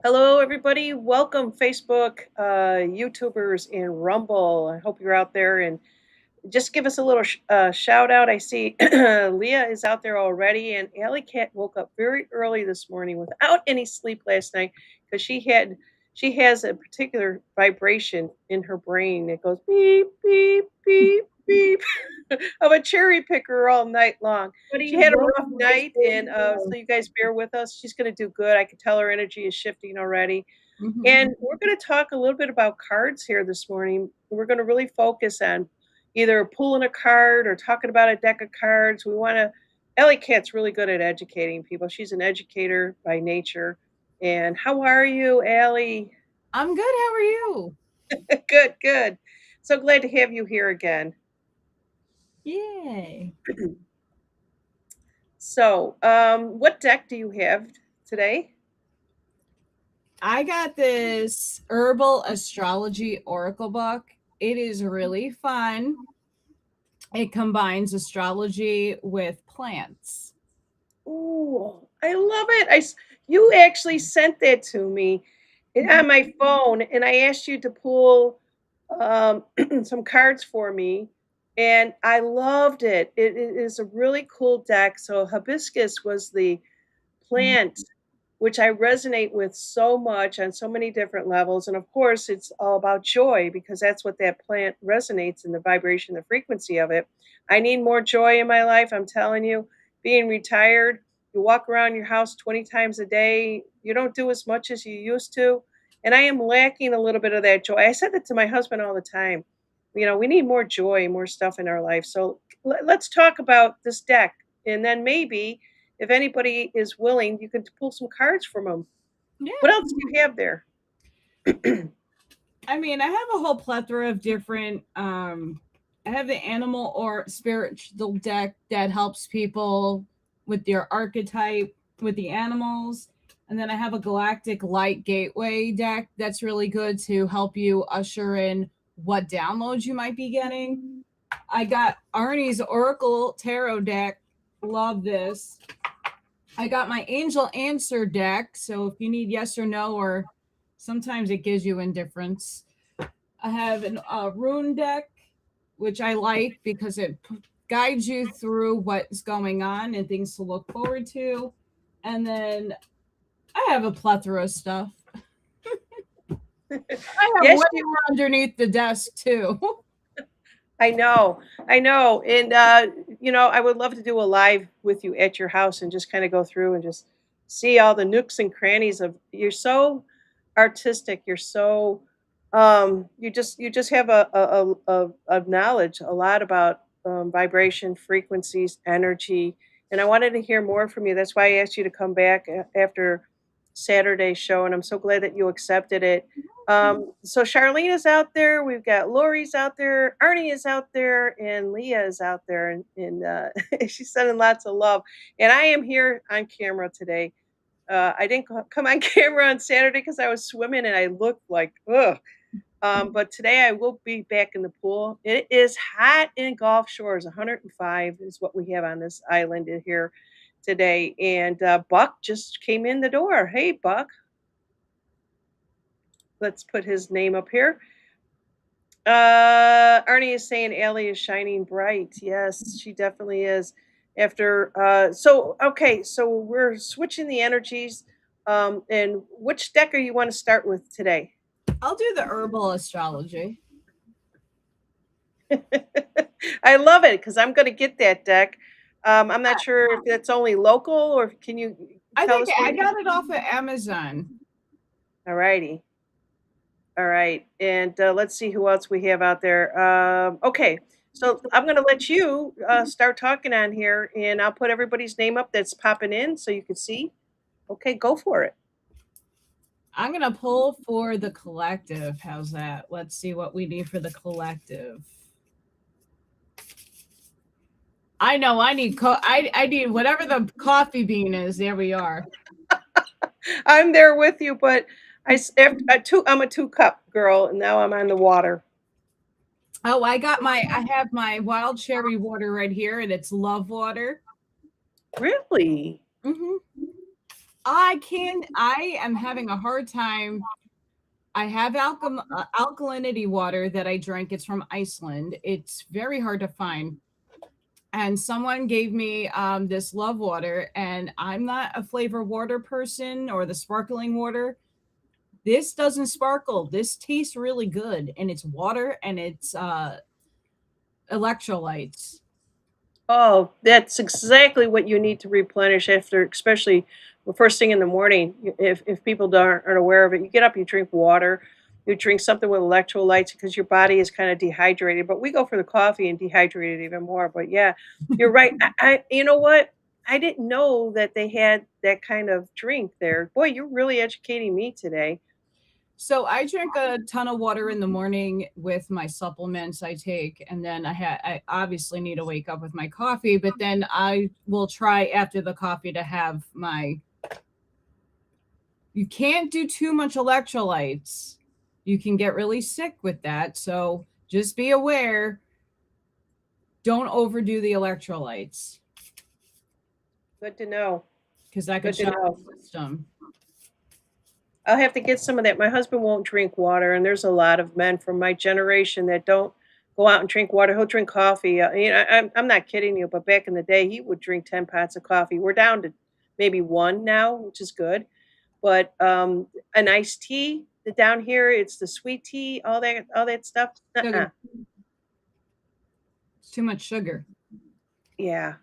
Hello, everybody. Welcome, Facebook, YouTubers, and Rumble. I hope you're out there and just give us a little shout out. I see Leah is out there already, and Alley Cat woke up very early this morning without any sleep last night because she has a particular vibration in her brain. It goes beep beep beep beep of a cherry picker all night long. What do She you had a what rough do night, and you so you guys bear with us. She's going to do good. I can tell her energy is shifting already. Mhm. And we're going to talk a little bit about cards here this morning. We're going to really focus on either pulling a card or talking about a deck of cards. We want to. Ellie Cat's really good at educating people. She's an educator by nature. And how are you, Allie? I'm good. How are you? Good, good. So glad to have you here again. Yay. So, what deck do you have today? I got this herbal astrology oracle book. It is really fun. It combines astrology with plants. Ooh, I love it. You actually sent that to me on my phone, and I asked you to pull um, some cards for me, and I loved it. It is a really cool deck. So hibiscus was the plant, which I resonate with so much on so many different levels, and of course, it's all about joy because that's what that plant resonates in the vibration, the frequency of it. I need more joy in my life. I'm telling you, being retired, you walk around your house 20 times a day, you don't do as much as you used to. And I am lacking a little bit of that joy. I said that to my husband all the time. You know, we need more joy, more stuff in our life. So let's talk about this deck. And then maybe if anybody is willing, you can pull some cards from them. What Yeah. else do you have there? I mean, I have a whole plethora of different I have the animal or spiritual deck that helps people with their archetype with the animals. And then I have a galactic light gateway deck that's really good to help you usher in what downloads you might be getting. I got Arnie's Oracle Tarot deck. Love this. I got my Angel Answer deck. So if you need yes or no, or sometimes it gives you indifference. I have an rune deck, which I like because it guides you through what's going on and things to look forward to. And then I have a plethora of stuff. I have Yes, way more underneath the desk too. I know. I know. And, I would love to do a live with you at your house and just kind of go through and just see all the nooks and crannies of you're so artistic. You're so, you just have a knowledge, a lot about vibration, frequencies, energy. And I wanted to hear more from you. That's why I asked you to come back after Saturday's show. And I'm so glad that you accepted it. So Charlene is out there. We've got Lori's out there. Arnie is out there, and Leah is out there, and she's sending lots of love. And I am here on camera today. I didn't come on camera on Saturday because I was swimming and I looked like ugh. But today I will be back in the pool. It is hot in Gulf Shores. 105 is what we have on this island in here today. And Buck just came in the door. Hey, Buck. Let's put his name up here. Arnie is saying Allie is shining bright. Yes, she definitely is. After so okay, so we're switching the energies. And which deck are you want to start with today? I'll do the herbal astrology. I love it because I'm going to get that deck. I'm not sure if it's only local or can you I tell think us I where? got it off of Amazon. All righty. All right, and let's see who else we have out there. Okay, so I'm going to let you start talking on here, and I'll put everybody's name up that's popping in so you can see. Okay, go for it. I'm going to pull for the collective. How's that? Let's see what we need for the collective. I know I need I need whatever the coffee bean is. There we are. I'm there with you, but I'm a 2 cup girl, and now I'm on the water. Oh, I have my wild cherry water right here, and it's love water. Really? Hmm. I am having a hard time. I have alkalinity water that I drink. It's from Iceland. It's very hard to find. And someone gave me this love water, and I'm not a flavor water person or the sparkling water. This doesn't sparkle. This tastes really good, and it's water and it's electrolytes. Oh, that's exactly what you need to replenish after, especially the first thing in the morning. If people aren't aware of it, you get up, you drink water, you drink something with electrolytes because your body is kind of dehydrated. But we go for the coffee and dehydrate it even more. But yeah, you're right. You know what? I didn't know that they had that kind of drink there. Boy, you're really educating me today. So I drink a ton of water in the morning with my supplements I take, and then I obviously need to wake up with my coffee, but then I will try after the coffee to have my. You can't do too much electrolytes. You can get really sick with that. So just be aware. Don't overdo the electrolytes Good to know. because that could Good to shock know. the system. I'll have to get some of that. My husband won't drink water, and there's a lot of men from my generation that don't go out and drink water. He'll drink coffee. I'm not kidding you, but back in the day, he would drink 10 pots of coffee. We're down to maybe one now, which is good. But an iced tea, down here, it's the sweet tea, all that stuff. Uh-uh. Sugar. It's too much sugar. Yeah.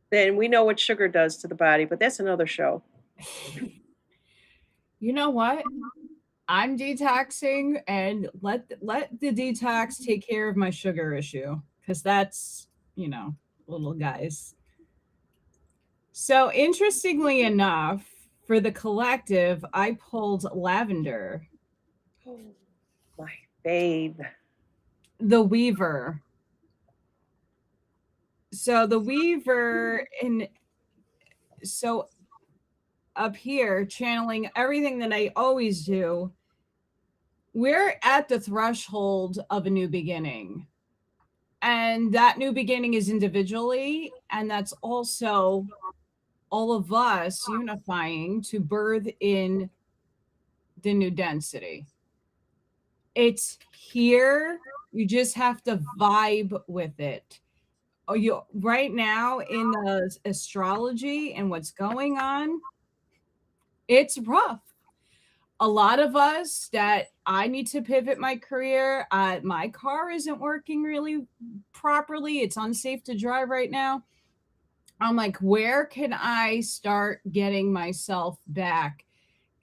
Then we know what sugar does to the body, but that's another show. You know what? I'm detoxing, and let the detox take care of my sugar issue because that's, little guys. So interestingly enough, for the collective, I pulled lavender, Oh, my babe. the weaver. So the weaver in so up here channeling everything that I always do. We're at the threshold of a new beginning. And that new beginning is individually, and that's also all of us unifying to birth in the new density. It's here. You just have to vibe with it. Oh, you right now in the astrology and what's going on, it's rough. A lot of us that I need to pivot my career. My car isn't working really properly. It's unsafe to drive right now. I'm like, where can I start getting myself back?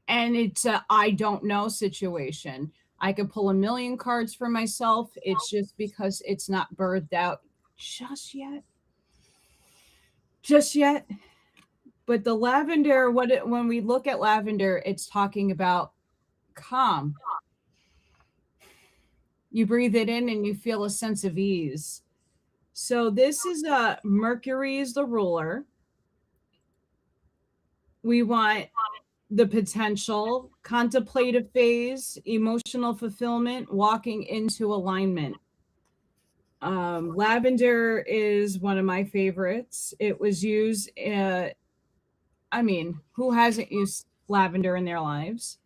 And it's a I don't know situation. I could pull a million cards for myself. It's just because it's not birthed out just yet. Just yet. But the lavender, when we look at lavender, it's talking about calm. You breathe it in and you feel a sense of ease. So this is Mercury is the ruler. We want the potential, contemplative phase, emotional fulfillment, walking into alignment. Lavender is one of my favorites. It was used, who hasn't used lavender in their lives?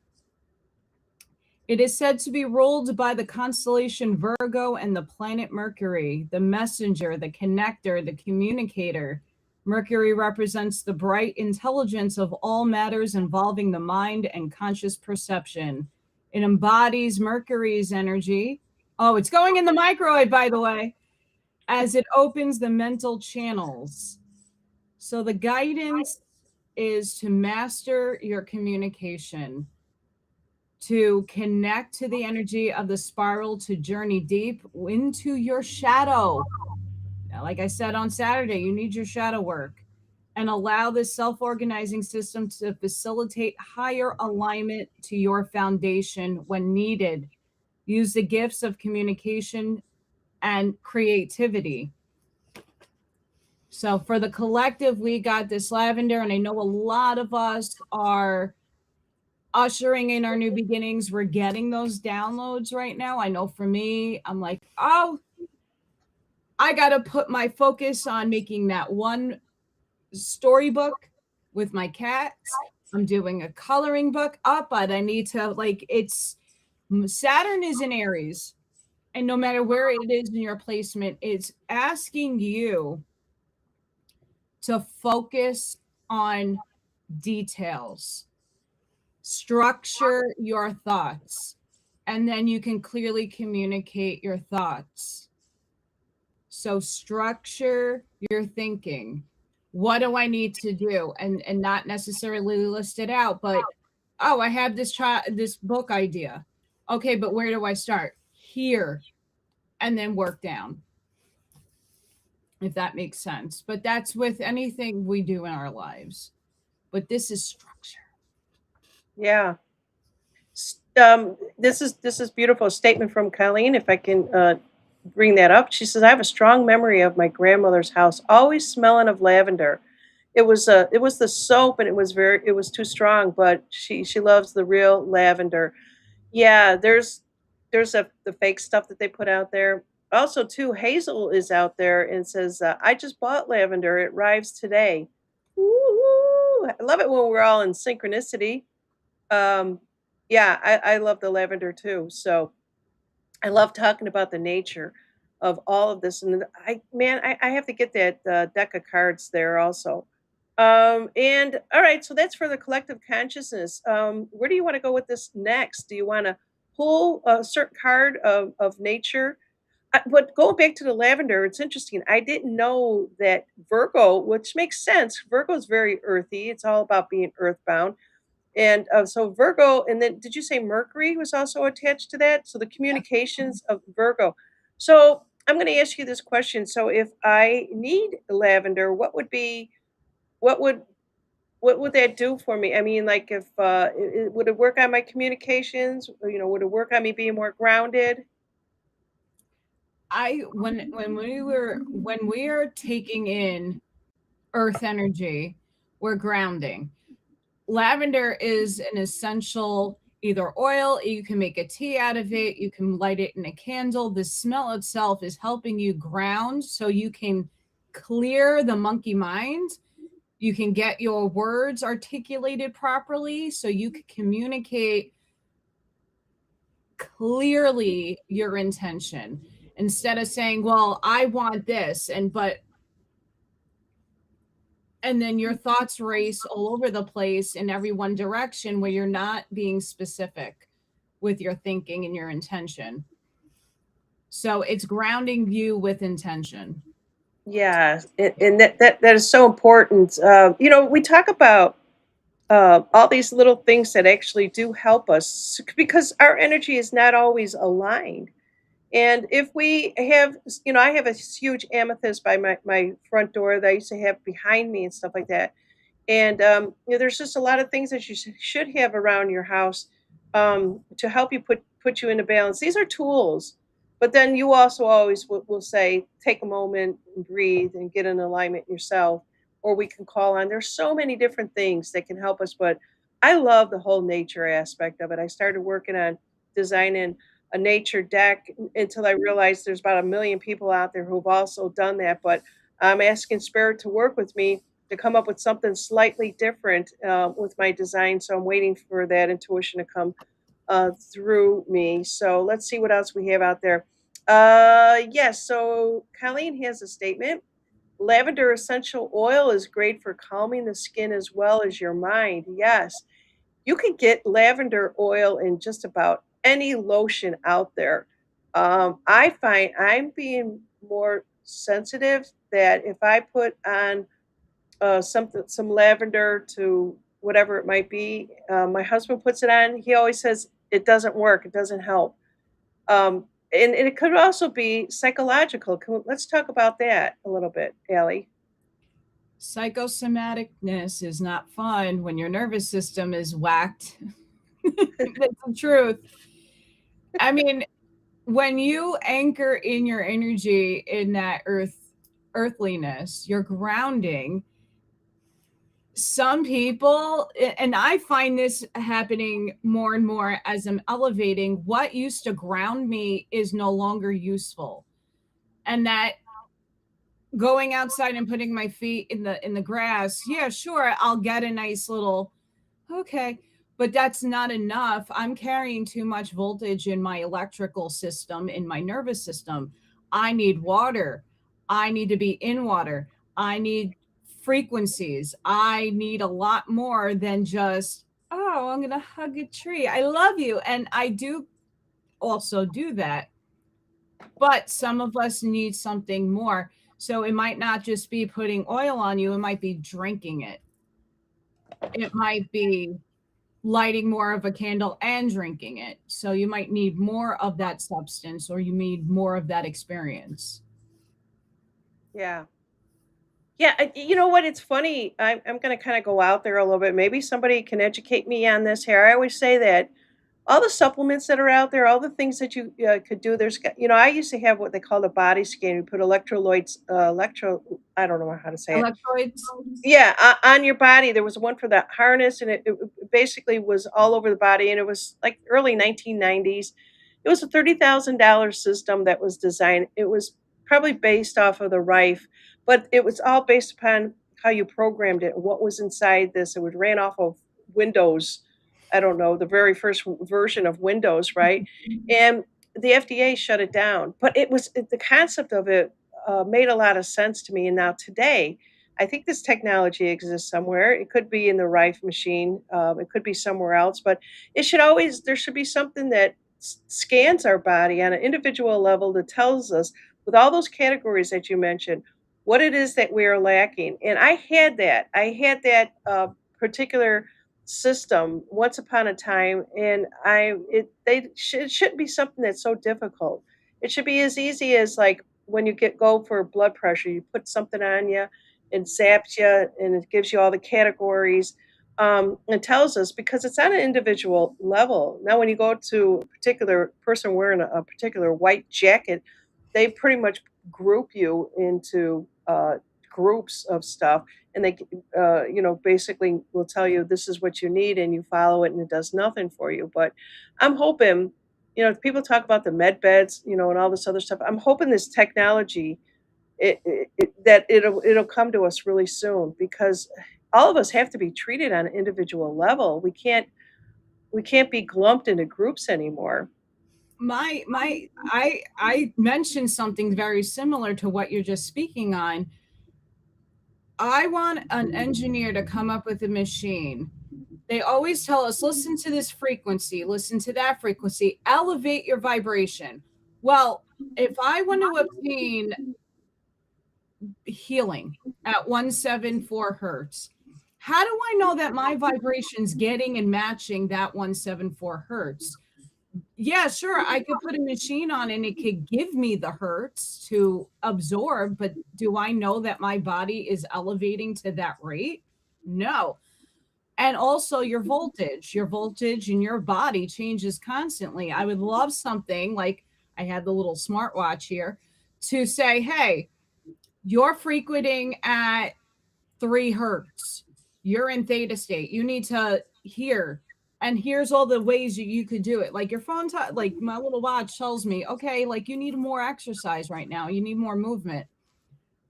It is said to be ruled by the constellation Virgo and the planet Mercury, the messenger, the connector, the communicator. Mercury represents the bright intelligence of all matters involving the mind and conscious perception. It embodies Mercury's energy. Oh, it's going in the microwave, by the way, as it opens the mental channels. So the guidance is to master your communication, to connect to the energy of the spiral, to journey deep into your shadow. Now, like I said on Saturday, you need your shadow work, and allow this self-organizing system to facilitate higher alignment to your foundation when needed. Use the gifts of communication and creativity. So for the collective, we got this lavender, and I know a lot of us are ushering in our new beginnings. We're getting those downloads right now. I know for me, I'm like, oh, I got to put my focus on making that one storybook with my cats. I'm doing a coloring book up, but I need to like it's Saturn is in Aries, and no matter where it is in your placement, it's asking you to focus on details, structure your thoughts, and then you can clearly communicate your thoughts. So structure your thinking. What do I need to do? And not necessarily list it out, but oh, I have this book idea. Okay, but where do I start? Here, and then work down, if that makes sense. But that's with anything we do in our lives. But this is structure. Yeah. This is beautiful statement from Colleen. If I can bring that up, she says, "I have a strong memory of my grandmother's house, always smelling of lavender. It was the soap, and it was too strong, but she loves the real lavender. Yeah, there's the fake stuff that they put out there. Also, too, Hazel is out there and says, "I just bought lavender. It arrives today." Woo! I love it when we're all in synchronicity. Um, yeah, I love the lavender too. So I love talking about the nature of all of this. And I have to get that deck of cards there also. And all right, so that's for the collective consciousness. Where do you want to go with this next? Do you want to pull a certain card of nature? But going back to the lavender, it's interesting. I didn't know that Virgo, which makes sense. Virgo's very earthy. It's all about being earthbound. And so Virgo, and then did you say Mercury was also attached to that? So the communications of Virgo. So I'm going to ask you this question. So if I need lavender, what would what would that do for me? I mean, like if would it work on my communications? Would it work on me being more grounded? I when we are taking in earth energy, we're grounding. Lavender is an essential either oil, you can make a tea out of it, you can light it in a candle. The smell itself is helping you ground so you can clear the monkey mind. You can get your words articulated properly so you can communicate clearly your intention instead of saying, well, I want this, and then your thoughts race all over the place in every one direction where you're not being specific with your thinking and your intention. So it's grounding you with intention. Yeah, and that is so important. We talk about all these little things that actually do help us because our energy is not always aligned. And if we have, I have a huge amethyst by my front door that I used to have behind me and stuff like that. And there's just a lot of things that you should have around your house to help you put you into balance. These are tools, but then you also always will say, take a moment and breathe and get in alignment yourself. Or we can call on. There's so many different things that can help us, but I love the whole nature aspect of it. I started working on designing a nature deck until I realized there's about a million people out there who've also done that. But I'm asking Spirit to work with me to come up with something slightly different with my design. So I'm waiting for that intuition to come through me. So let's see what else we have out there. Yes, so Colleen has a statement. Lavender essential oil is great for calming the skin as well as your mind. Yes, you can get lavender oil in just about any lotion out there. I find I'm being more sensitive that if I put on some lavender to whatever it might be. My husband puts it on. He always says it doesn't work. It doesn't help. And it could also be psychological. Let's talk about that a little bit, Allie. Psychosomaticness is not fun when your nervous system is whacked. That's the truth. I mean, when you anchor in your energy in that earthliness, you're grounding. Some people, and I find this happening more and more as I'm elevating, what used to ground me is no longer useful. And that going outside and putting my feet in the grass, yeah, sure, I'll get a nice little okay, but that's not enough. I'm carrying too much voltage in my electrical system, in my nervous system. I need water. I need to be in water. I need frequencies. I need a lot more than just, oh, I'm going to hug a tree. I love you. And I do also do that. But some of us need something more. So it might not just be putting oil on you, it might be drinking it. It might be lighting more of a candle and drinking it. So you might need more of that substance or you need more of that experience. Yeah. Yeah, you know what? It's funny. I'm going to kind of go out there a little bit. Maybe somebody can educate me on this here. I always say that all the supplements that are out there, all the things that you could do. I used to have what they call a body scan. You put electrolytes, I don't know how to say it. Electroids. Yeah, on your body. There was one for the harness, and it basically was all over the body, and it was like early 1990s. It was a $30,000 system that was designed. It was probably based off of the Rife, but it was all based upon how you programmed it and what was inside this. It would ran off of Windows. I don't know, the very first version of Windows, right? And the FDA shut it down, but the concept of it made a lot of sense to me. And now today, I think this technology exists somewhere. It could be in the Rife machine. It could be somewhere else, but there should be something that scans our body on an individual level that tells us, with all those categories that you mentioned, what it is that we are lacking. And I had that particular system once upon a time, and it shouldn't be something that's so difficult. It should be as easy as, like, when you go for blood pressure, you put something on you and zaps you, and it gives you all the categories, and tells us, because it's on an individual level. Now, when you go to a particular person wearing a particular white jacket, they pretty much group you into groups of stuff, and basically will tell you this is what you need, and you follow it, and it does nothing for you. But I'm hoping, people talk about the med beds, and all this other stuff. I'm hoping this technology, that it'll come to us really soon, because all of us have to be treated on an individual level. We can't be clumped into groups anymore. I mentioned something very similar to what you're just speaking on. I want an engineer to come up with a machine. They always tell us, listen to this frequency, listen to that frequency, elevate your vibration. Well, if I want to obtain healing at 174 hertz, how do I know that my vibration's getting and matching that 174 hertz? Yeah, sure, I could put a machine on and it could give me the hertz to absorb, but do I know that my body is elevating to that rate? No. And also your voltage in your body changes constantly. I would love something like, I had the little smartwatch here, to say, hey, you're frequenting at 3 hertz. You're in theta state. You need to hear. And here's all the ways you could do it. Like your phone, like my little watch tells me, okay, like you need more exercise right now. You need more movement.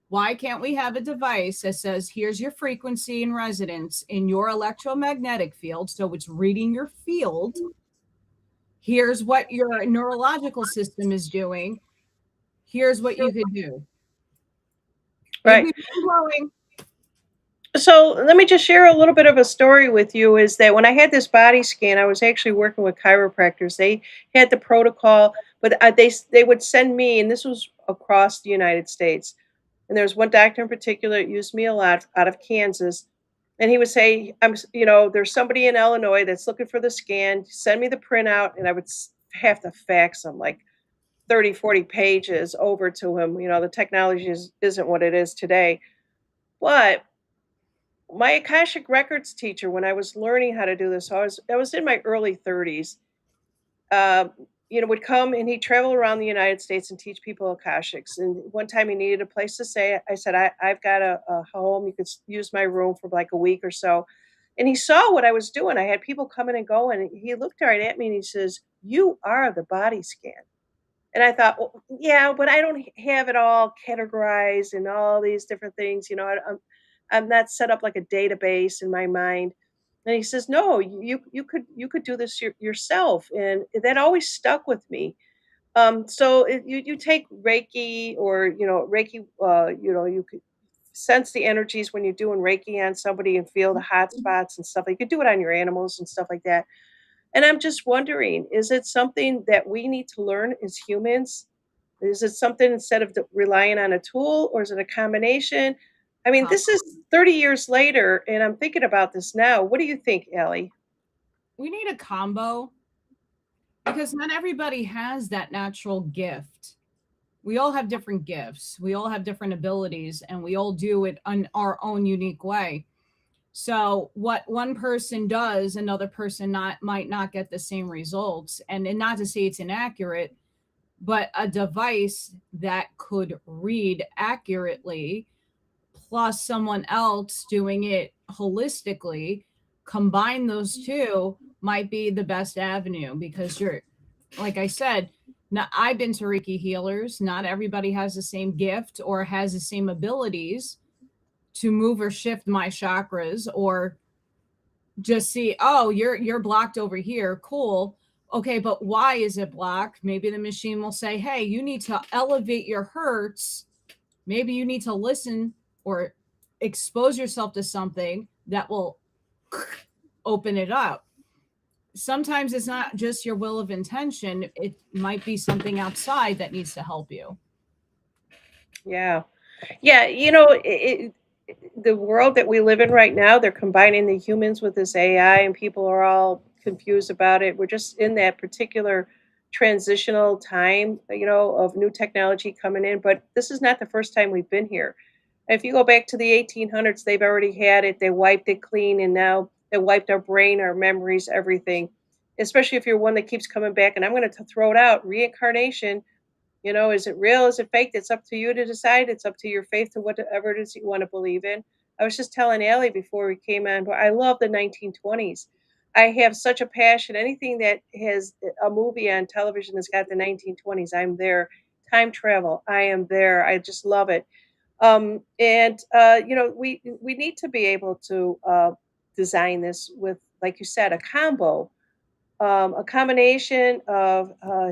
Why can't we have a device that says, here's your frequency and resonance in your electromagnetic field? So it's reading your field. Here's what your neurological system is doing. Here's what you could do. It'd Right. be blowing. So let me just share a little bit of a story with you. Is that when I had this body scan, I was actually working with chiropractors. They had the protocol, but they would send me, and this was across the United States. And there was one doctor in particular that used me a lot, out of Kansas, and he would say, there's somebody in Illinois that's looking for the scan. Send me the printout, and I would have to fax them like 30, 40 pages over to him. The technology isn't what it is today, but my Akashic Records teacher, when I was learning how to do this, I was in my early 30s. Uh, would come, and he'd travel around the United States and teach people Akashics. And one time he needed a place to stay. I said, I've got a home. You could use my room for like a week or so. And he saw what I was doing. I had people coming and going. And he looked right at me and he says, "You are the body scan." And I thought, well, yeah, but I don't have it all categorized and all these different things. I'm not set up like a database in my mind. And he says, no, you could do this yourself, and that always stuck with me. You take Reiki, or Reiki. You could sense the energies when you're doing Reiki on somebody and feel the hot spots and stuff. You could do it on your animals and stuff like that. And I'm just wondering, is it something that we need to learn as humans? Is it something instead of relying on a tool, or is it a combination? I mean, Com- this is 30 years later, and I'm thinking about this now. What do you think, Ellie? we need a combo because not everybody has that natural gift. We all have different gifts, we all have different abilities, and we all do it in our own unique way. So what one person does, another person not might not get the same results. And not to say it's inaccurate, but a device that could read accurately plus someone else doing it holistically, combine those two might be the best avenue because you're, like I said, now I've been to Reiki healers. Not everybody has the same gift or has the same abilities to move or shift my chakras or just see, oh, you're blocked over here. Cool. Okay, but why is it blocked? Maybe the machine will say, hey, you need to elevate your hertz. Maybe you need to listen or expose yourself to something that will open it up. Sometimes it's not just your will of intention, it might be something outside that needs to help you. Yeah. Yeah, the world that we live in right now, they're combining the humans with this AI, and people are all confused about it. We're just in that particular transitional time, of new technology coming in, but this is not the first time we've been here. If you go back to the 1800s, they've already had it. They wiped it clean, and now they wiped our brain, our memories, everything. Especially if you're one that keeps coming back. And I'm going to throw it out: reincarnation. Is it real? Is it fake? It's up to you to decide. It's up to your faith, to whatever it is you want to believe in. I was just telling Allie before we came on, but I love the 1920s. I have such a passion. Anything that has a movie on television that's got the 1920s, I'm there. Time travel, I am there. I just love it. And we need to be able to design this with, like you said, a combination of a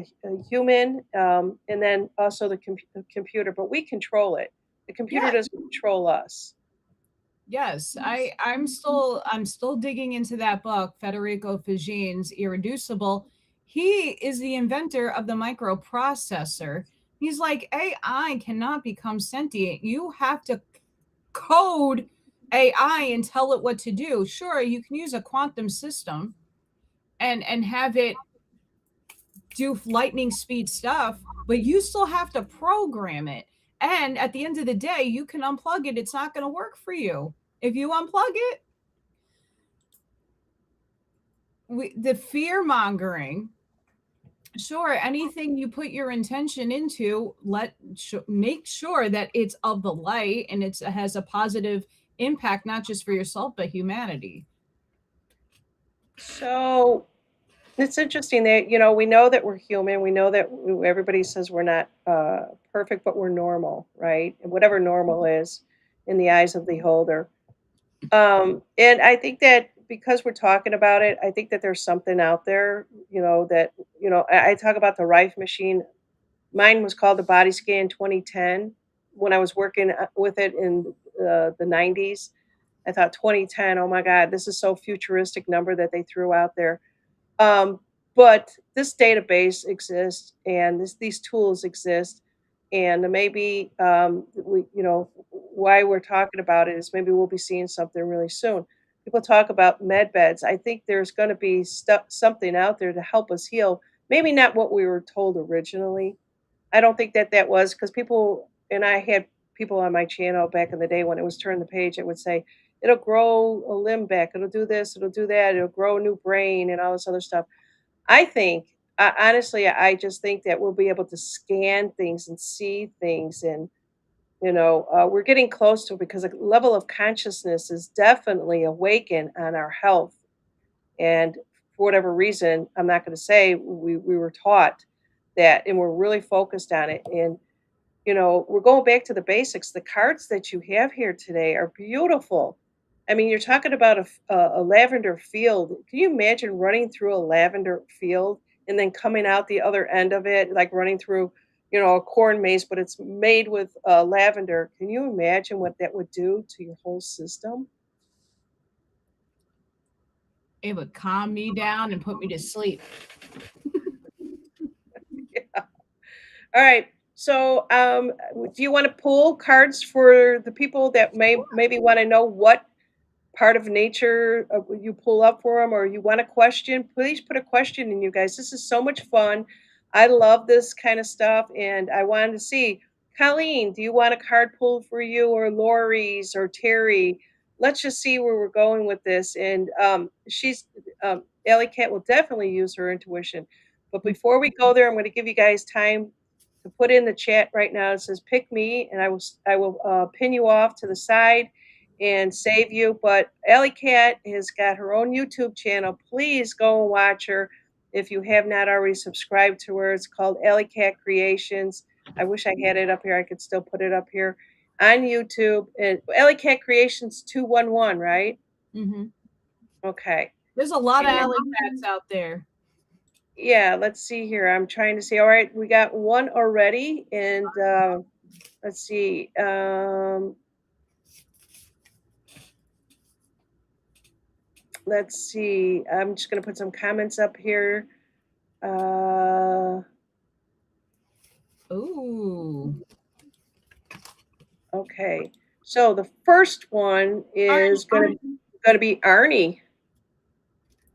human, and then also the computer, but we control it. The computer Yeah, doesn't control us. yes. I'm still digging into that book, Federico Faggine's Irreducible. He is the inventor of the microprocessor. He's like, AI cannot become sentient. You have to code AI and tell it what to do. Sure, you can use a quantum system and have it do lightning speed stuff, but you still have to program it. And at the end of the day, you can unplug it. It's not going to work for you. If you unplug it, the fear mongering, sure, anything you put your intention into, make sure that it's of the light and it has a positive impact, not just for yourself, but humanity. So it's interesting that we know that we're human. We know that everybody says we're not perfect, but we're normal, right? And whatever normal is in the eyes of the holder. And I think that because we're talking about it, I think that there's something out there, that I talk about the Rife machine. Mine was called the Body Scan 2010. When I was working with it in the 90s, I thought 2010, oh my God, this is so futuristic number that they threw out there. Um, but this database exists, and these tools exist, and maybe why we're talking about it is maybe we'll be seeing something really soon. People talk about med beds. I think there's going to be something out there to help us heal. Maybe not what we were told originally. I don't think that was because people, and I had people on my channel back in the day when it was turn the page. It would say it'll grow a limb back, it'll do this, it'll do that, it'll grow a new brain, and all this other stuff. I think, honestly, I just think that we'll be able to scan things and see things, and we're getting close to it because the level of consciousness is definitely awakened on our health. And for whatever reason, I'm not going to say we were taught. that, and we're really focused on it. And we're going back to the basics. The cards that you have here today are beautiful. I mean, you're talking about a lavender field. Can you imagine running through a lavender field and then coming out the other end of it, like running through, a corn maze, but it's made with lavender? Can you imagine what that would do to your whole system? It would calm me down and put me to sleep. Yeah. All right. So, do you want to pull cards for the people that maybe want to know what part of nature you pull up for them, or you want a question? Please put a question in, you guys. This is so much fun. I love this kind of stuff, and I wanted to see, Colleen, do you want a card pull for you, or Lori's, or Terry? Let's just see where we're going with this. And Ellie Cat will definitely use her intuition. But before we go there, I'm going to give you guys time to put in the chat right now. It says pick me, and I will pin you off to the side and save you. But Ellie Cat has got her own YouTube channel. Please go and watch her if you have not already subscribed to her. It's called Ellie Cat Creations. I wish I had it up here. I could still put it up here on YouTube. And Ellie Cat Creations 211, right? Mm-hmm. Okay. There's a lot of And alley cats out there. yeah, let's see here. I'm trying to see. All right, we got one already. And let's see. Let's see. I'm just going to put some comments up here. Ooh. Okay. So the first one is going to be Arnie.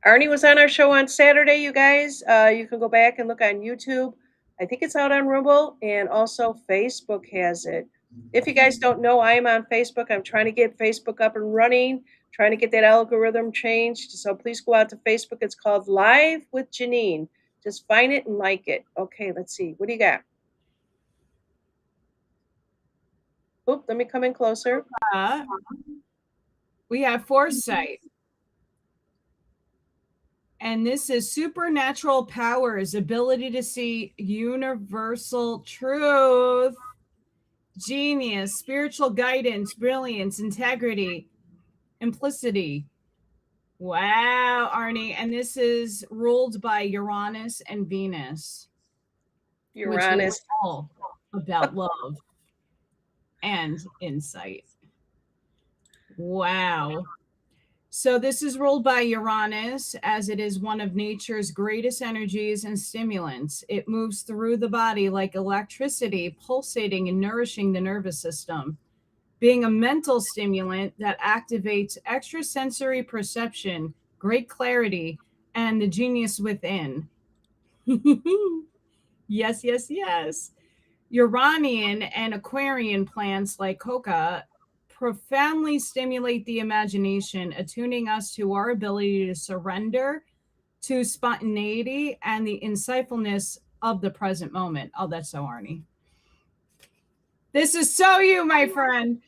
Arnie was on our show on Saturday, you guys. You can go back and look on YouTube. I think it's out on Rumble, and also Facebook has it. If you guys don't know, I am on Facebook. I'm trying to get Facebook up and running, trying to get that algorithm changed. So please go out to Facebook. It's called Live with Janine. Just find it and like it. Okay, let's see. What do you got? Oop, let me come in closer. We have foresight. And this is supernatural powers, ability to see universal truth, genius, spiritual guidance, brilliance, integrity, implicity. Wow, Arnie. And this is ruled by Uranus and Venus, which is Uranus. all about love and insight. Wow. So this is ruled by Uranus, as it is one of nature's greatest energies and stimulants. It moves through the body like electricity, pulsating and nourishing the nervous system, being a mental stimulant that activates extrasensory perception, great clarity, and the genius within. Yes, yes, yes. Uranian and Aquarian plants like coca profoundly stimulate the imagination, attuning us to our ability to surrender to spontaneity and the insightfulness of the present moment. Oh, that's so Arnie. This is so you, my friend.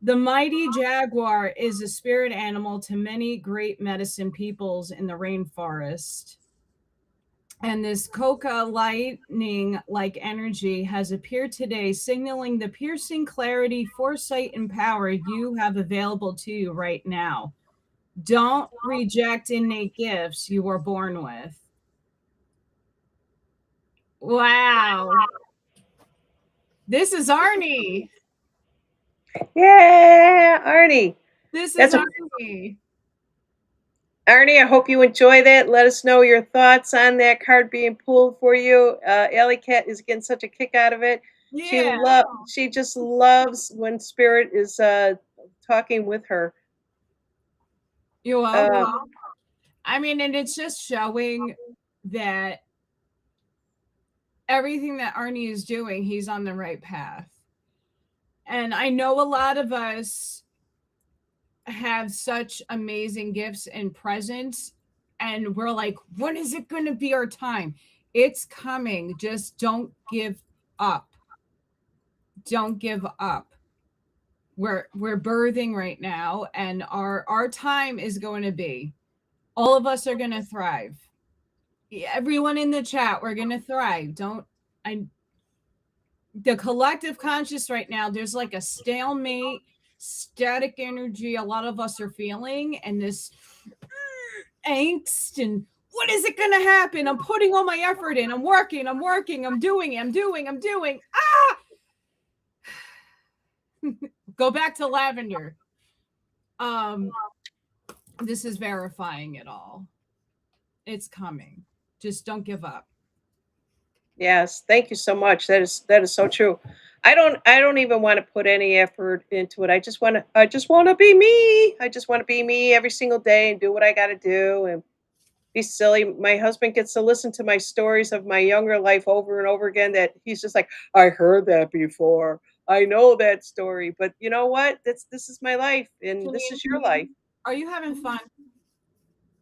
The mighty jaguar is a spirit animal to many great medicine peoples in the rainforest. And this coca lightning like energy has appeared today, signaling the piercing clarity, foresight, and power you have available to you right now. Don't reject innate gifts you were born with. Wow. This is Arnie. Yeah, Arnie. This is That's a Arnie. Arnie, I hope you enjoy that. Let us know your thoughts on that card being pulled for you. Ellie Cat is getting such a kick out of it. Yeah. She just loves when Spirit is talking with her. You're welcome. I mean, and it's just showing that everything that Arnie is doing, he's on the right path. And I know a lot of us have such amazing gifts and presents, and we're like, when is it going to be our time? It's coming. Just don't give up. Don't give up. We're birthing right now, and our time is going to be. All of us are going to thrive. Everyone in the chat, we're gonna thrive. Don't I the collective conscious right now, there's like a stalemate, static energy a lot of us are feeling, and this angst and what is it gonna happen? I'm putting all my effort in, I'm working, I'm doing, I'm doing. Ah, go back to lavender. Um, this is verifying it all. It's coming. Just don't give up. Yes, thank you so much. That is so true. I don't even want to put any effort into it. I just want to be me. I just want to be me every single day and do what I got to do and be silly. My husband gets to listen to my stories of my younger life over and over again that he's just like, "I heard that before. I know that story." But you know what? This is my life and this Janine, is your life. are you having fun?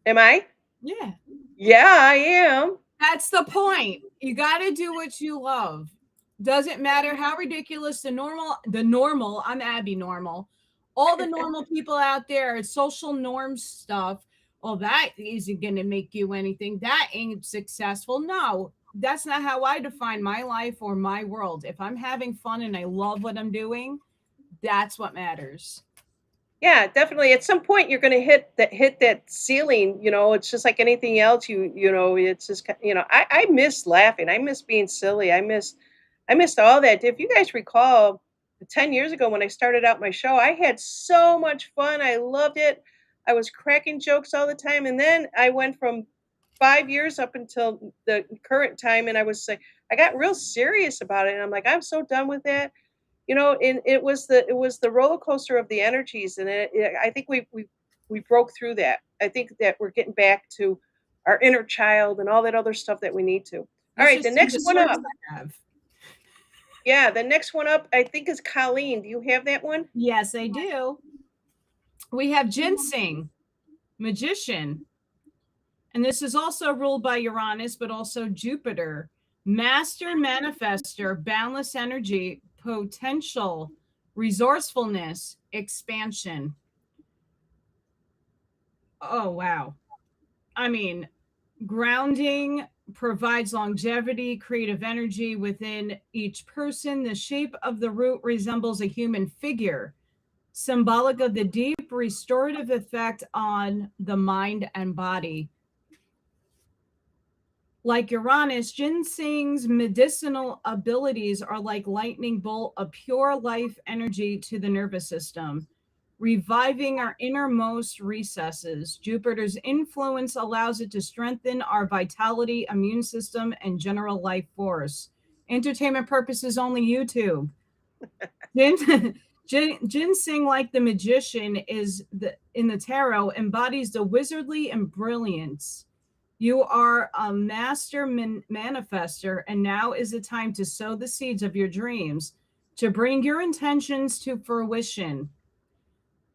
Am I? Yeah. Yeah, I am. That's the point. You got to do what you love. Doesn't matter how ridiculous the normal, I'm Abby normal. All the normal people out there, social norm stuff. Oh, that isn't going to make you anything. That ain't successful. No, that's not how I define my life or my world. If I'm having fun and I love what I'm doing, that's what matters. Yeah, definitely. At some point, you're going to hit that ceiling. It's just like anything else. It's just I miss laughing. I miss being silly. I missed all that. If you guys recall, 10 years ago when I started out my show, I had so much fun. I loved it. I was cracking jokes all the time, and then I went from 5 years up until the current time, and I got real serious about it, and I'm like, I'm so done with that. And it was the roller coaster of the energies, and I think we broke through that. I think that we're getting back to our inner child and all that other stuff that we need to. All You right, should the see next the one shirts up. I have. Yeah, the next one up I think is Colleen. Do you have that one? Yes, I do. We have ginseng, magician, and this is also ruled by Uranus, but also Jupiter. Master manifester, boundless energy, potential, resourcefulness, expansion. Oh, wow. I mean, grounding provides longevity, creative energy within each person. The shape of the root resembles a human figure, symbolic of the deep restorative effect on the mind and body. Like Uranus, ginseng's medicinal abilities are like lightning bolt of pure life energy to the nervous system, reviving our innermost recesses. Jupiter's influence allows it to strengthen our vitality, immune system, and general life force. Entertainment purposes only, YouTube. Ginseng, like the magician, in the tarot, embodies the wizardly and brilliance. You are a master manifester, and now is the time to sow the seeds of your dreams, to bring your intentions to fruition.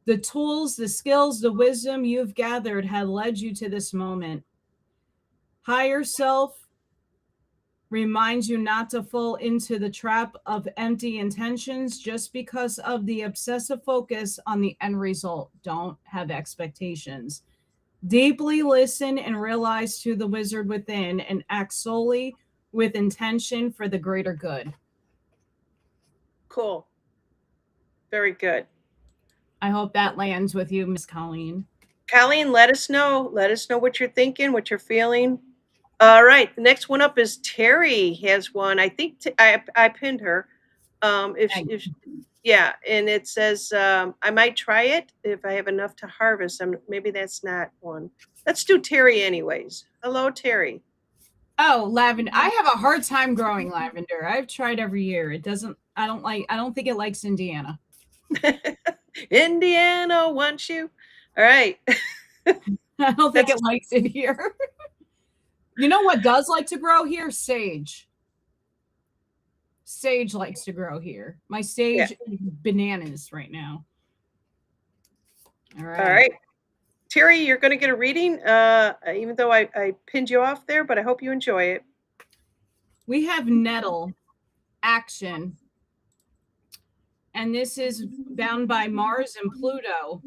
The tools, the skills, the wisdom you've gathered have led you to this moment. Higher self reminds you not to fall into the trap of empty intentions just because of the obsessive focus on the end result. Don't have expectations. Deeply listen and realize to the wizard within and act solely with intention for the greater good. Cool. Very good. I hope that lands with you, Miss Colleen. Colleen, let us know. Let us know what you're thinking, what you're feeling. All right, the next one up is Terry has one. I think I pinned her. If yeah, and it says I might try it if I have enough to harvest. Maybe that's not one. Let's do Terry anyways. Hello, Terry. Oh, lavender. I have a hard time growing lavender. I've tried every year. It doesn't, I don't think it likes Indiana. Indiana wants you. All right. I don't think That's it likes it here. You know what does like to grow here? Sage. Sage likes to grow here. My yeah. sage is bananas right now. All All right. right. Terry, you're going to get a reading, even though I pinned you off there, but I hope you enjoy it. We have nettle action. And this is bound by Mars and Pluto.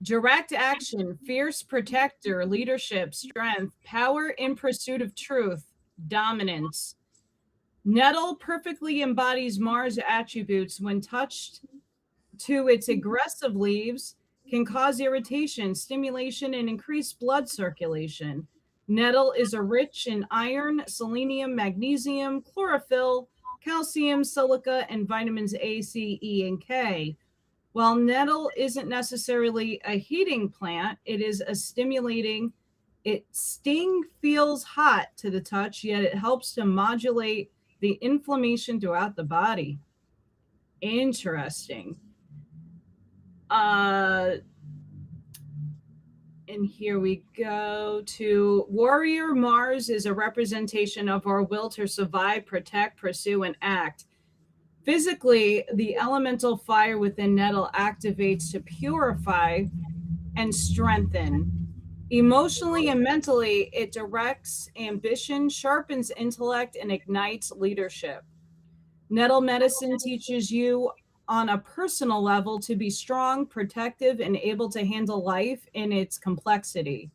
Direct action, fierce protector, leadership, strength, power in pursuit of truth, dominance. Nettle perfectly embodies Mars attributes when touched to its aggressive leaves can cause irritation, stimulation, and increased blood circulation. Nettle is rich in iron, selenium, magnesium, chlorophyll, calcium, silica, and vitamins A, C, E, and K. While nettle isn't necessarily a heating plant, it is a stimulating. Its sting feels hot to the touch, yet it helps to modulate the inflammation throughout the body. Interesting. And here we go to Warrior Mars is a representation of our will to survive, protect, pursue, and act. Physically, the elemental fire within nettle activates to purify and strengthen. Emotionally and mentally, it directs ambition, sharpens intellect, and ignites leadership. Nettle medicine teaches you on a personal level to be strong, protective, and able to handle life in its complexity.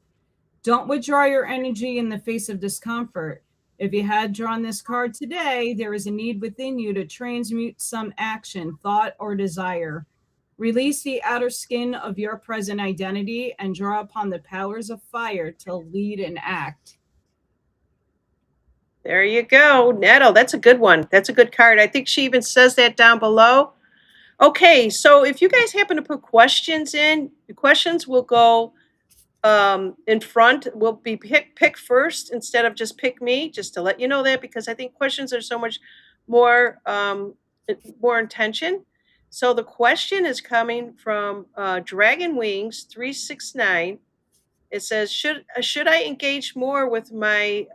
Don't withdraw your energy in the face of discomfort. If you had drawn this card today, there is a need within you to transmute some action, thought, or desire. Release the outer skin of your present identity and draw upon the powers of fire to lead and act. There you go. Nettle. That's a good one. That's a good card. I think she even says that down below. Okay, so if you guys happen to put questions in, the questions will go in front. Will be pick first instead of just pick me, just to let you know that, because I think questions are so much more more intention. So the question is coming from Dragon Wings 369. It says, should I engage more with my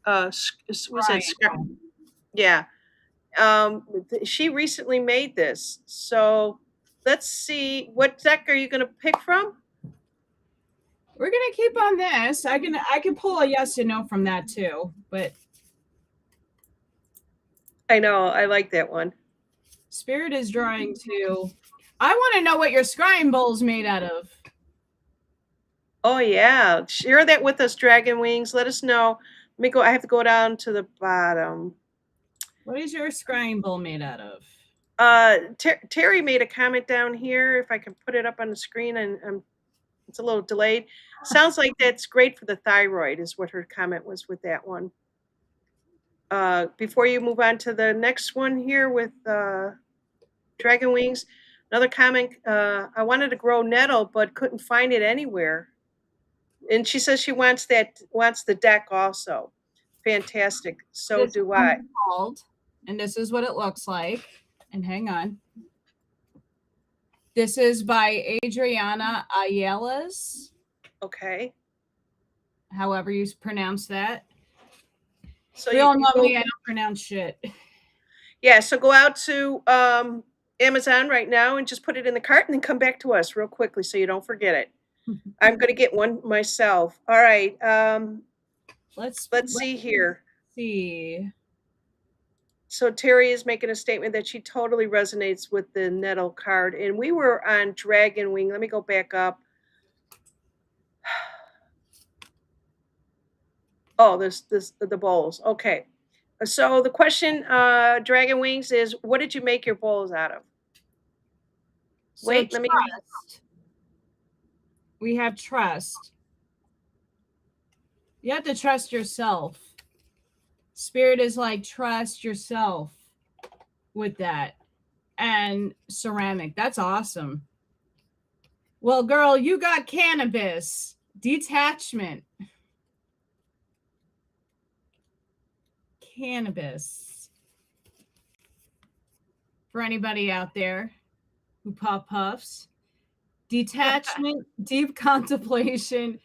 was that Right. yeah, she recently made this. So let's see, what deck are you going to pick from? We're gonna keep on this. I can pull a yes and no from that too, but I know, I like that one. Spirit is drawing to. I want to know what your scrying bowl's made out of. Oh yeah, share that with us, Dragon Wings. Let us know. Let me go. I have to go down to the bottom. What is your scrying bowl made out of? Terry made a comment down here. If I can put it up on the screen, and it's a little delayed. Sounds like that's great for the thyroid, is what her comment was with that one. Before you move on to the next one here with Dragon Wings, another comment. I wanted to grow nettle, but couldn't find it anywhere. And she says she wants the deck also. Fantastic. So This do one's I. called, and this is what it looks like. And hang on. This is by Adriana Ayelas, Okay. however you pronounce that. So We all you know go. me, I don't pronounce shit. Yeah. So go out to Amazon right now and just put it in the cart, and then come back to us real quickly so you don't forget it. I'm gonna get one myself. All right. Let's see here. see. So Terry is making a statement that she totally resonates with the nettle card, and we were on Dragon Wing. Let me go back up. Oh, this the bowls. Okay. So the question, Dragon Wings, is what did you make your bowls out of? So Wait, let me. trust. We have trust. You have to trust yourself. Spirit is like trust yourself with that. And ceramic. That's awesome. Well, girl, you got cannabis. Detachment. Cannabis. For anybody out there who puffs. Detachment, deep contemplation,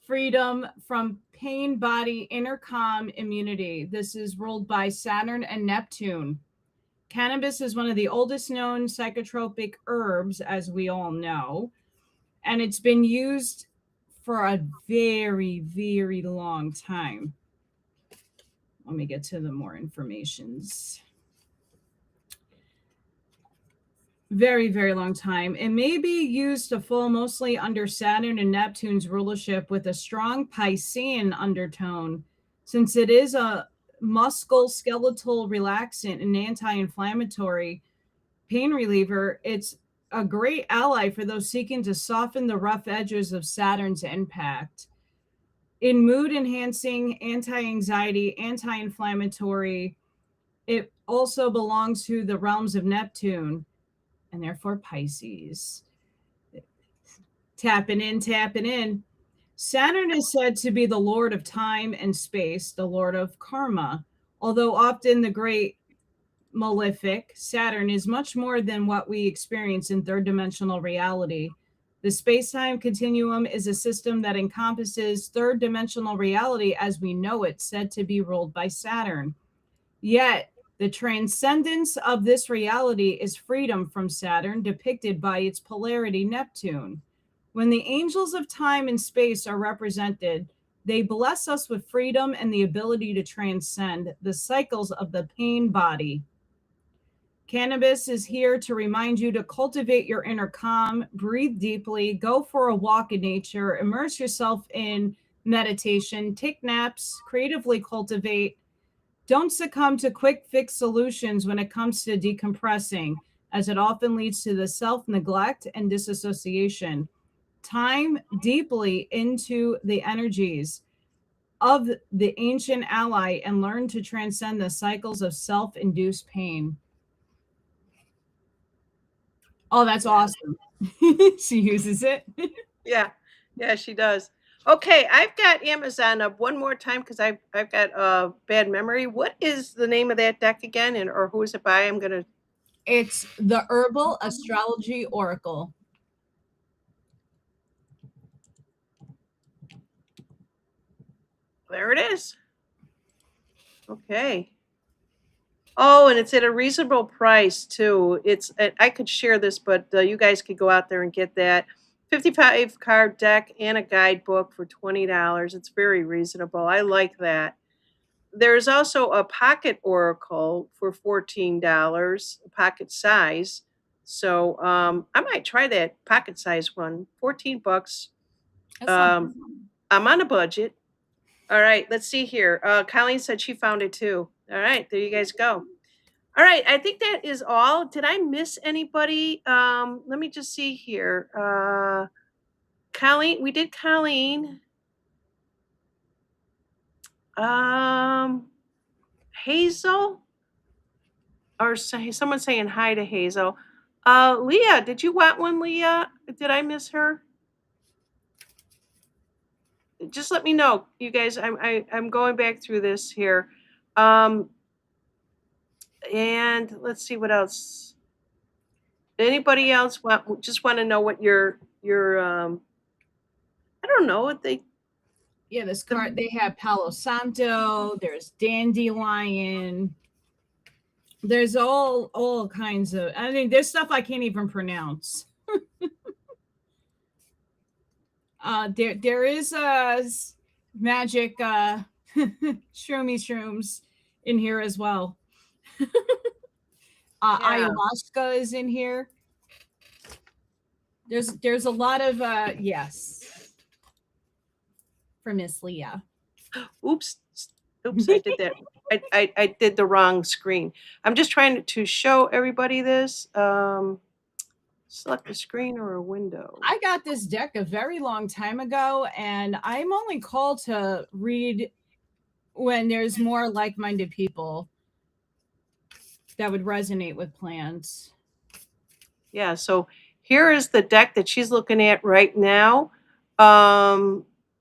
freedom from pain, body, inner calm, immunity. This is ruled by Saturn and Neptune. Cannabis is one of the oldest known psychotropic herbs, as we all know, and it's been used for a very, very long time. Let me get to the more informations. Very, very long time. It may be used to fall mostly under Saturn and Neptune's rulership with a strong Piscean undertone, since it is a musculoskeletal relaxant and anti-inflammatory pain reliever. It's a great ally for those seeking to soften the rough edges of Saturn's impact. In mood enhancing, anti anxiety, anti inflammatory, it also belongs to the realms of Neptune and therefore Pisces. Tapping in, tapping in. Saturn is said to be the lord of time and space, the lord of karma. Although often the great malefic, Saturn is much more than what we experience in third dimensional reality. The space time continuum is a system that encompasses third dimensional reality as we know it, said to be ruled by Saturn. Yet, the transcendence of this reality is freedom from Saturn, depicted by its polarity Neptune. When the angels of time and space are represented, they bless us with freedom and the ability to transcend the cycles of the pain body. Cannabis is here to remind you to cultivate your inner calm, breathe deeply, go for a walk in nature, immerse yourself in meditation, take naps, creatively cultivate. Don't succumb to quick fix solutions when it comes to decompressing, as it often leads to the self neglect and disassociation. Time deeply into the energies of the ancient ally and learn to transcend the cycles of self induced pain. Oh, that's Yeah. awesome. She uses it. Yeah. Yeah, she does. Okay, I've got Amazon up one more time because I've got a bad memory. What is the name of that deck again, and or who is it by? I'm gonna. It's the Herbal Astrology Oracle. There it is. Okay. Oh, and it's at a reasonable price too. It's I could share this, but you guys could go out there and get that 55 card deck and a guidebook for $20. It's very reasonable. I like that. There's also a pocket oracle for $14, pocket size. So I might try that pocket size one. 14 bucks. That's not Um, I'm on a budget. All right, let's see here. Colleen said she found it too. All right, there you guys go. All right, I think that is all. Did I miss anybody? Let me just see here. Colleen, we did Colleen. Um, Hazel, or someone saying hi to Hazel. Leah, did you want one, Leah? Did I miss her? Just let me know, you guys. I'm going back through this here, um, and let's see what else. Anybody else want to know what your I don't know what they yeah, this card, they have Palo Santo, there's Dandelion, there's all kinds of, I mean, there's stuff I can't even pronounce. There is magic shroomy shrooms in here as well. yeah. Ayahuasca is in here. There's a lot of yes for Miss Leah. Oops. Oops, I did that. I did the wrong screen. I'm just trying to show everybody this. Select a screen or a window. I got this deck a very long time ago, and I'm only called to read when there's more like-minded people that would resonate with plants. Yeah, so here is the deck that she's looking at right now.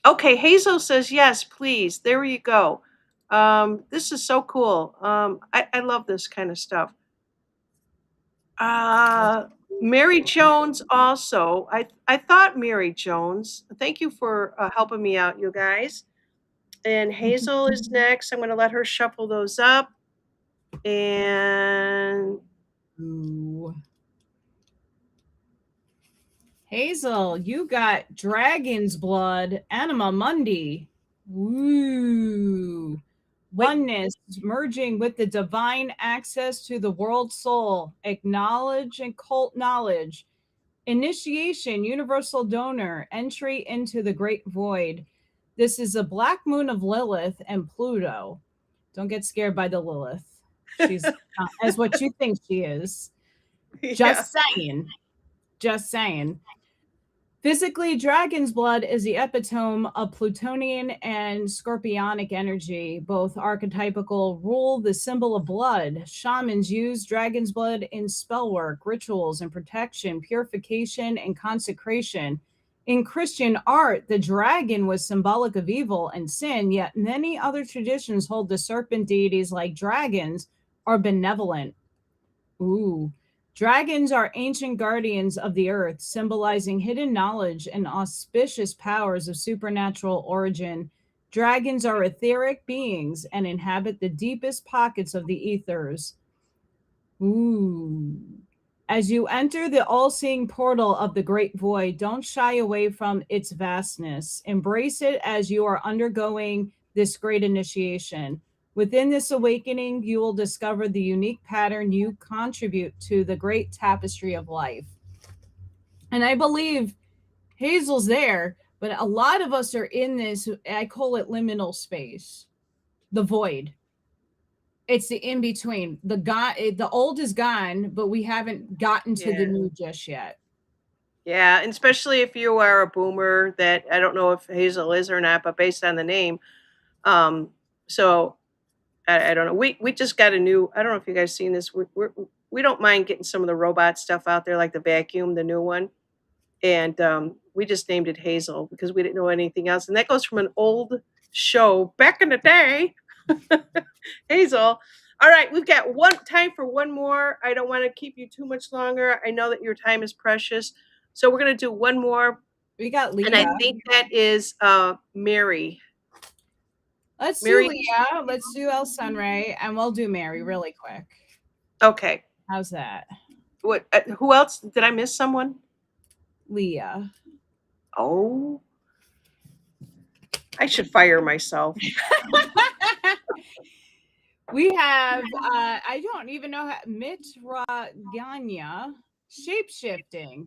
Okay, Hazel says yes, please. There you go. This is so cool. I love this kind of stuff. Uh, Mary Jones also. I thought Mary Jones. Thank you for helping me out, you guys. And Hazel is next. I'm going to let her shuffle those up. And Ooh. Hazel, you got Dragon's Blood, Anima Mundi. Ooh. Wait. oneness, merging with the divine access to the world soul, acknowledge and cult knowledge, initiation, universal donor, entry into the great void. This is a black moon of Lilith and Pluto. Don't get scared by the Lilith. She's not as what you think she is. Yeah. Just saying. Just saying. Physically, dragon's blood is the epitome of Plutonian and Scorpionic energy. Both archetypical rule the symbol of blood. Shamans use dragon's blood in spell work, rituals, and protection, purification, and consecration. In Christian art, the dragon was symbolic of evil and sin, yet many other traditions hold the serpent deities like dragons are benevolent. Ooh. Dragons are ancient guardians of the earth, symbolizing hidden knowledge and auspicious powers of supernatural origin. Dragons are etheric beings and inhabit the deepest pockets of the ethers. Ooh. As you enter the all seeing portal of the great void, don't shy away from its vastness. Embrace it as you are undergoing this great initiation. Within this awakening, you will discover the unique pattern you contribute to the great tapestry of life. And I believe Hazel's there, but a lot of us are in this, I call it liminal space, the void. It's the in between. The old is gone, but we haven't gotten to the Yeah. new just yet. Yeah, and especially if you are a boomer, that I don't know if Hazel is or not, but based on the name, um, so I don't know. We just got a new. I don't know if you guys seen this. We don't mind getting some of the robot stuff out there, like the vacuum, the new one, and we just named it Hazel because we didn't know anything else. And that goes from an old show back in the day. Hazel. All right, we've got one time for one more. I don't want to keep you too much longer. I know that your time is precious. So we're going to do one more. We got And I Leah. think that is Mary. Let's do Mary. Leah. Let's do El Sunray, and we'll do Mary really quick. Okay. How's that? What? Who else? Did I miss someone? Leah. Oh, I should fire myself. We have, I don't even know how, Mitraganya, shape-shifting,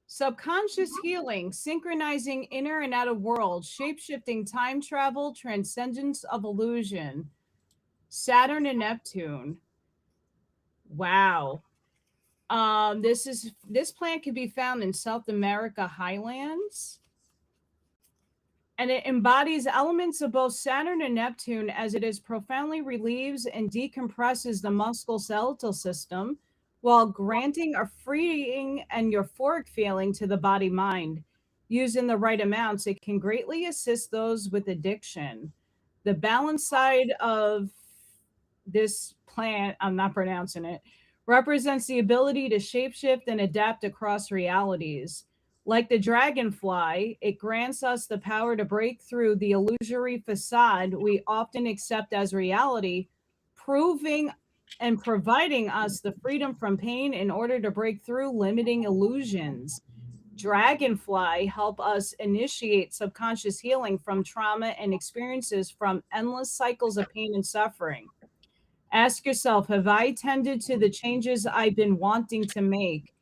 subconscious healing, synchronizing inner and outer world, shape-shifting time travel, transcendence of illusion, Saturn and Neptune. Wow. This plant can be found in South America highlands, and it embodies elements of both Saturn and Neptune as it is profoundly relieves and decompresses the musculoskeletal system while granting a freeing and euphoric feeling to the body mind. Used in the right amounts, it can greatly assist those with addiction. The balance side of this plant, I'm not pronouncing it, represents the ability to shapeshift and adapt across realities. Like the dragonfly, it grants us the power to break through the illusory facade we often accept as reality, proving and providing us the freedom from pain in order to break through limiting illusions. Dragonfly help us initiate subconscious healing from trauma and experiences from endless cycles of pain and suffering. Ask yourself, have I tended to the changes I've been wanting to make?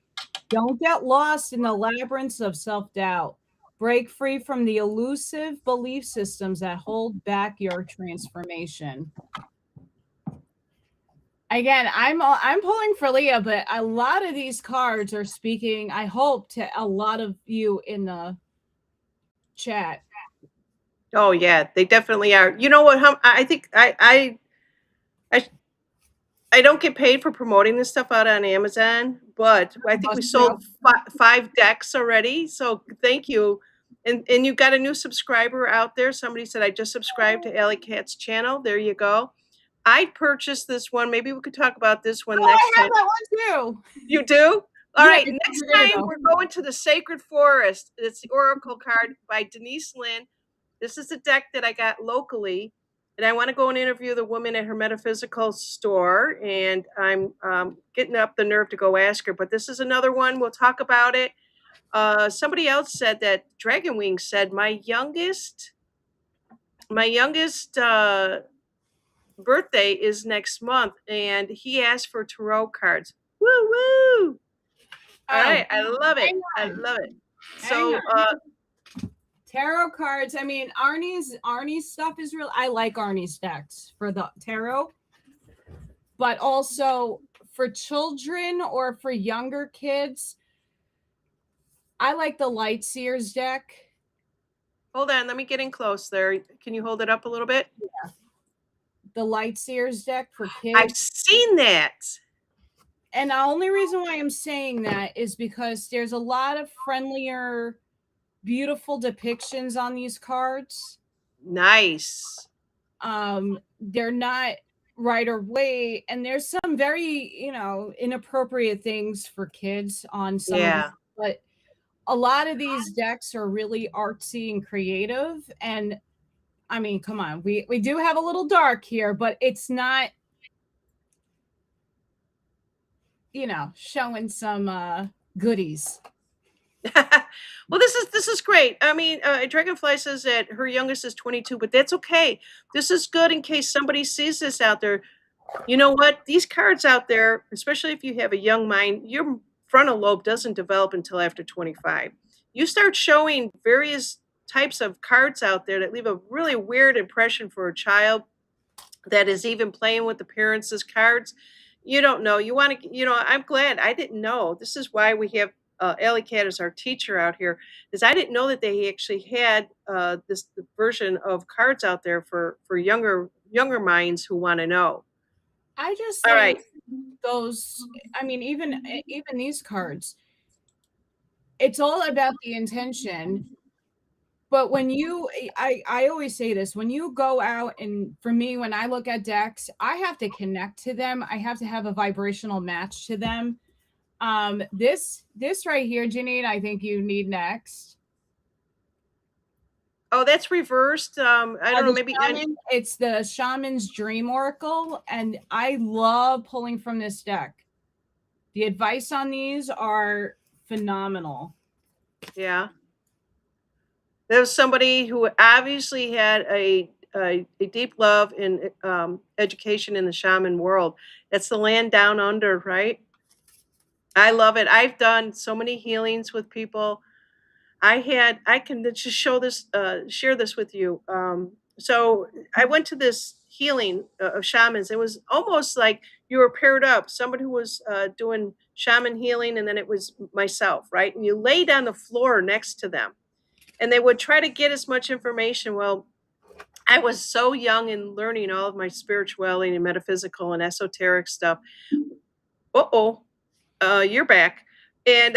Don't get lost in the labyrinths of self doubt. Break free from the elusive belief systems that hold back your transformation. Again, I'm pulling for Leah, but a lot of these cards are speaking, I hope, to a lot of you in the chat. Oh yeah, they definitely are. You know what? I think I I don't get paid for promoting this stuff out on Amazon, but I think we sold five decks already. So thank you. And you got a new subscriber out there. Somebody said I just subscribed to Alley Cat's channel. There you go. I purchased this one. Maybe we could talk about this one Oh, next I have time. that one too. You do? All Yeah, right. it's Next over there, time though. we're going to the Sacred Forest. It's the Oracle card by Denise Lynn. This is a deck that I got locally, and I want to go and interview the woman at her metaphysical store. And I'm getting up the nerve to go ask her. But this is another one. We'll talk about it. Somebody else said that Dragon Wing said my youngest birthday is next month, and he asked for tarot cards. Woo woo! All Oh, right, I love it. hang I on. love it. Hang So, on. Tarot cards. I mean, Arnie's stuff is real. I like Arnie's decks for the tarot, but also for children or for younger kids, I like the Light Seers deck. hold on, let me get in close there. Can you hold it up a little bit? The Light Seers deck for I've kids. seen that. And the only reason why I'm saying that is because there's a lot of friendlier, beautiful depictions on these cards. Nice. They're not right away, and there's some very, inappropriate things for kids on some of these, Yeah. but a lot of these decks are really artsy and creative. And I mean, come on, we do have a little dark here, but it's not, showing some goodies. Well, this is great. I mean, Dragonfly says that her youngest is 22, but that's okay. This is good in case somebody sees this out there. You know what? These cards out there, especially if you have a young mind, your frontal lobe doesn't develop until after 25. You start showing various types of cards out there that leave a really weird impression for a child that is even playing with the parents' cards. You don't know. You want to, I'm glad I didn't know. This is why we have Alley Cat as our teacher out here, is I didn't know that they actually had this version of cards out there for younger minds who want to know. I just All think right. those, I mean, even these cards, it's all about the intention. But when I always say this, when you go out, and for me, when I look at decks, I have to connect to them. I have to have a vibrational match to them. This right here, Janine, I think you need next. Oh, that's reversed. I don't know. Maybe. It's the Shaman's Dream Oracle, and I love pulling from this deck. The advice on these are phenomenal. Yeah. There was somebody who obviously had a deep love in education in the shaman world. It's the land down under, right? I love it. I've done so many healings with people. I can just share this with you. So I went to this healing of shamans. It was almost like you were paired up, someone who was doing shaman healing, and then it was myself, right? And you laid on the floor next to them, and they would try to get as much information. Well, I was so young and learning all of my spirituality and metaphysical and esoteric stuff. Uh-oh, you're back. And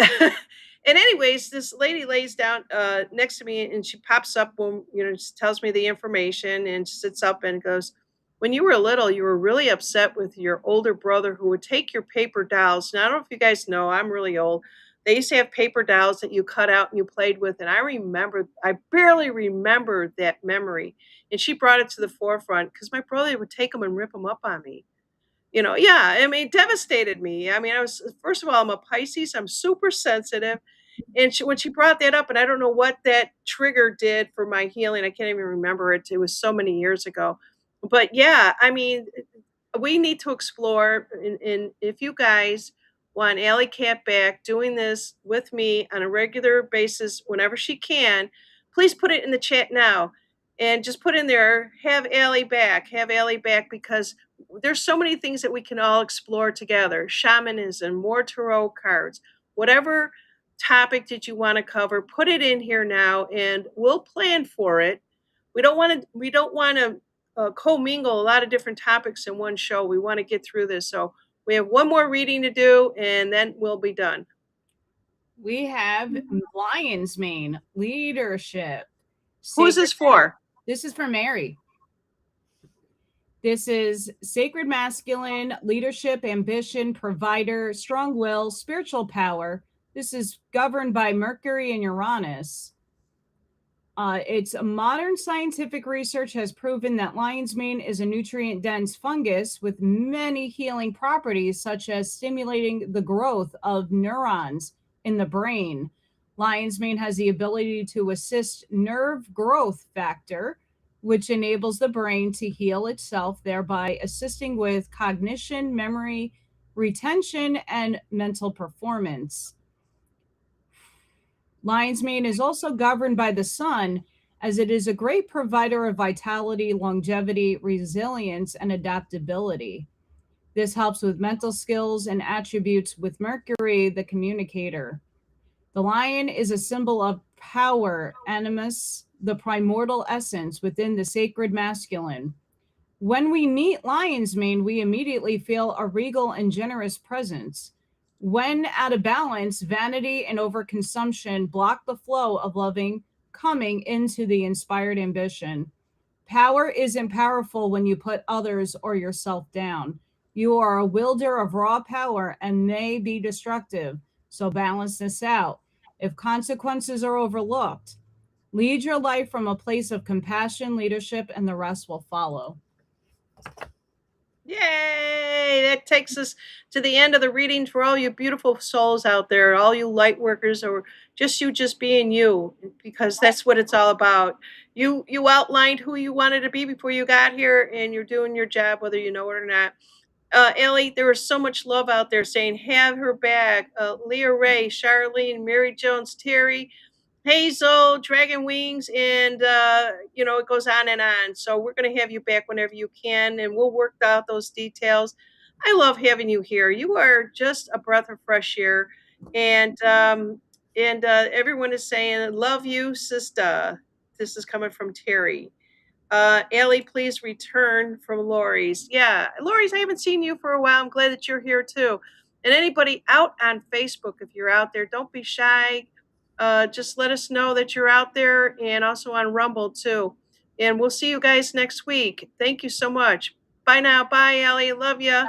and anyways, this lady lays down next to me, and she pops up when, she tells me the information, and sits up and goes, when you were little, you were really upset with your older brother who would take your paper dolls. Now, I don't know if you guys know, I'm really old. They used to have paper dolls that you cut out and you played with. And I barely remember that memory. And she brought it to the forefront because my brother would take them and rip them up on me. Yeah, I mean, devastated me. I mean, first of all, I'm a Pisces, I'm super sensitive. And when she brought that up, and I don't know what that trigger did for my healing, I can't even remember it. It was so many years ago. But yeah, I mean, we need to explore. And if you guys want Alley Cat back doing this with me on a regular basis whenever she can, please put it in the chat now. And just put in there, have Allie back, because there's so many things that we can all explore together. Shamanism, more tarot cards, whatever topic that you want to cover, put it in here now, and we'll plan for it. We don't want to commingle a lot of different topics in one show. We want to get through this. So we have one more reading to do, and then we'll be done. We have Lion's Mane, leadership. Who's this for? This is for Mary. This is sacred masculine, leadership, ambition, provider, strong will, spiritual power. This is governed by Mercury and Uranus. It's modern scientific research has proven that lion's mane is a nutrient-dense fungus with many healing properties, such as stimulating the growth of neurons in the brain. Lion's mane has the ability to assist nerve growth factor, which enables the brain to heal itself, thereby assisting with cognition, memory, retention, and mental performance. Lion's mane is also governed by the sun, as it is a great provider of vitality, longevity, resilience, and adaptability. This helps with mental skills and attributes with Mercury, the communicator. The lion is a symbol of power, animus, the primordial essence within the sacred masculine. When we meet lion's mane, we immediately feel a regal and generous presence. When out of balance, vanity and overconsumption block the flow of loving coming into the inspired ambition. Power isn't powerful when you put others or yourself down. You are a wielder of raw power and may be destructive. So balance this out. If consequences are overlooked, lead your life from a place of compassion, leadership, and the rest will follow. Yay! That takes us to the end of the reading for all you beautiful souls out there, all you light workers, or just you just being you, because that's what it's all about. You outlined who you wanted to be before you got here, and you're doing your job whether you know it or not. Ellie, there was so much love out there saying, have her back. Leah Ray, Charlene, Mary Jones, Terry, Hazel, Dragon Wings, and it goes on and on. So we're going to have you back whenever you can, and we'll work out those details. I love having you here. You are just a breath of fresh air, and everyone is saying, "Love you, sister." This is coming from Terry. Ellie, please return from Lori's. Yeah, Lori's, I haven't seen you for a while. I'm glad that you're here too. And anybody out on Facebook, if you're out there, don't be shy. Just let us know that you're out there, and also on Rumble too. And we'll see you guys next week. Thank you so much. Bye now. Bye, Ellie. Love ya.